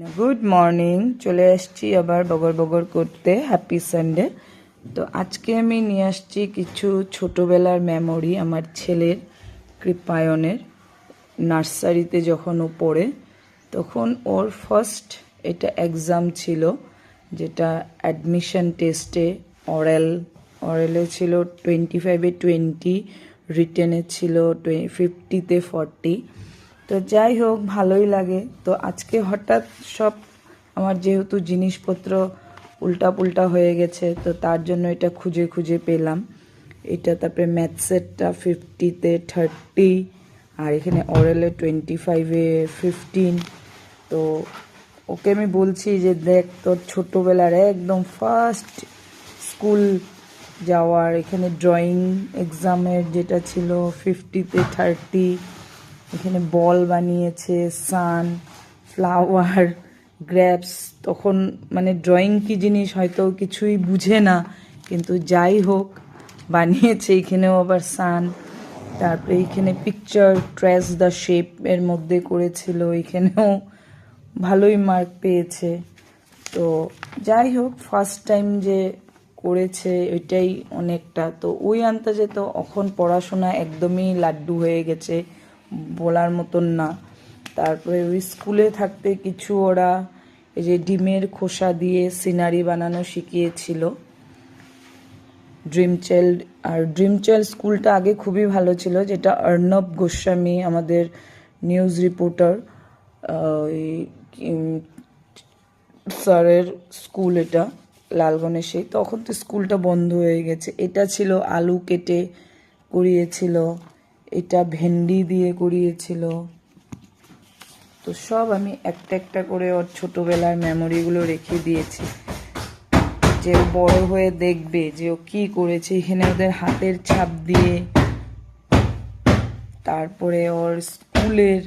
Good morning. চলে আসছি আবার বগর বগর করতে। Happy Sunday. তো আজকে আমি নিয়ে আসছি কিছু ছোটোবেলার মেমোরি আমার ছেলের কৃপায়নের। নার্সারিতে যখন ও পড়ে তখন ওর ফার্স্ট এটা এক্সাম ছিল, যেটা অ্যাডমিশন টেস্টে অরেলে ছিল 25-এ 20, রিটেনে ছিল 50-তে 40। তো যাই হোক, ভালোই লাগে। তো আজকে হঠাৎ সব আমার যেহেতু জিনিসপত্র উল্টা হয়ে গেছে, তো তার জন্য এটা খুঁজে খুঁজে পেলাম। এটা তারপরে ম্যাথসেরটা 50-তে 30, আর এখানে অরেলে 25-এ 15। তো ওকে আমি বলছি যে দেখ, তোর ছোটোবেলার একদম ফার্স্ট স্কুল যাওয়ার, এখানে ড্রয়িং এক্সামের যেটা ছিল 50-তে 30, এখানে বল বানিয়েছে, সান, ফ্লাওয়ার, গ্রেপস। তখন মানে ড্রয়িং কি জিনিস হয়তো কিছুই বুঝে না, কিন্তু যাই হোক বানিয়েছে। এখানেও আবার সান, তারপরে এইখানে পিকচার ট্রেস দ্য শেপ এর মধ্যে করেছিল, এখানেও ভালোই মার্ক পেয়েছে। তো যাই হোক, ফার্স্ট টাইম যে করেছে ওইটাই অনেকটা। তো ওই আন্দাজে তো এখন পড়াশোনা একদমই লাড্ডু হয়ে গেছে, বলার মতন না। তারপরে ওই স্কুলে থাকতে কিছু ওরা এই যে ডিমের খোসা দিয়ে সিনারি বানানো শিখিয়েছিল, ড্রিম চাইল্ড। আর ড্রিম চাইল্ড স্কুলটা আগে খুবই ভালো ছিল, যেটা অর্ণব গোস্বামী আমাদের নিউজ রিপোর্টার স্যারের স্কুল, এটা লালগণেশে। তখন তো স্কুলটা বন্ধ হয়ে গেছে। এটা ছিল আলু কেটে করিয়েছিল, এটা ভেন্ডি দিয়ে করিয়েছিল। তো সব আমি একটা একটা করে ওর ছোটোবেলার মেমোরিগুলো রেখে দিয়েছি, যে বড় হয়ে দেখবে যে ও কী করেছে। এখানে ওদের হাতের ছাপ দিয়ে, তারপরে ওর স্কুলের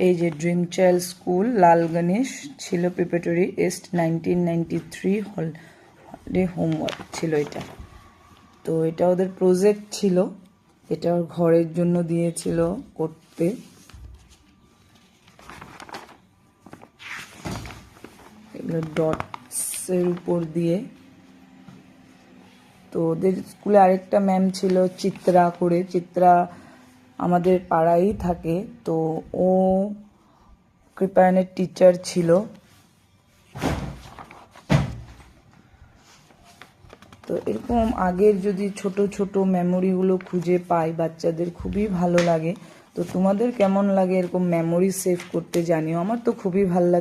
এই যে ড্রিম চাইল্ড স্কুল লাল গণেশ ছিল, প্রিপারেটরি ইস্ট 1993 হলিডে হোমওয়ার্ক ছিল এটা। তো এটা ওদের প্রজেক্ট ছিল, এটা ওর ঘরের জন্য দিয়েছিল করতে। এগুলো ডটসের উপর দিয়ে। তো ওদের স্কুলে আরেকটা ম্যাম ছিল চিত্রা আমাদের পাড়ায় থাকে। তো ও কৃপায়নের টিচার ছিল। তো এরকম আগের যদি ছোট ছোট মেমোরিগুলো খুঁজে পাই, বাচ্চাদের খুবই ভালো লাগে। তো তোমাদের কেমন লাগে এরকম মেমোরি সেভ করতে জানিও। আমার তো খুবই ভালো লাগে।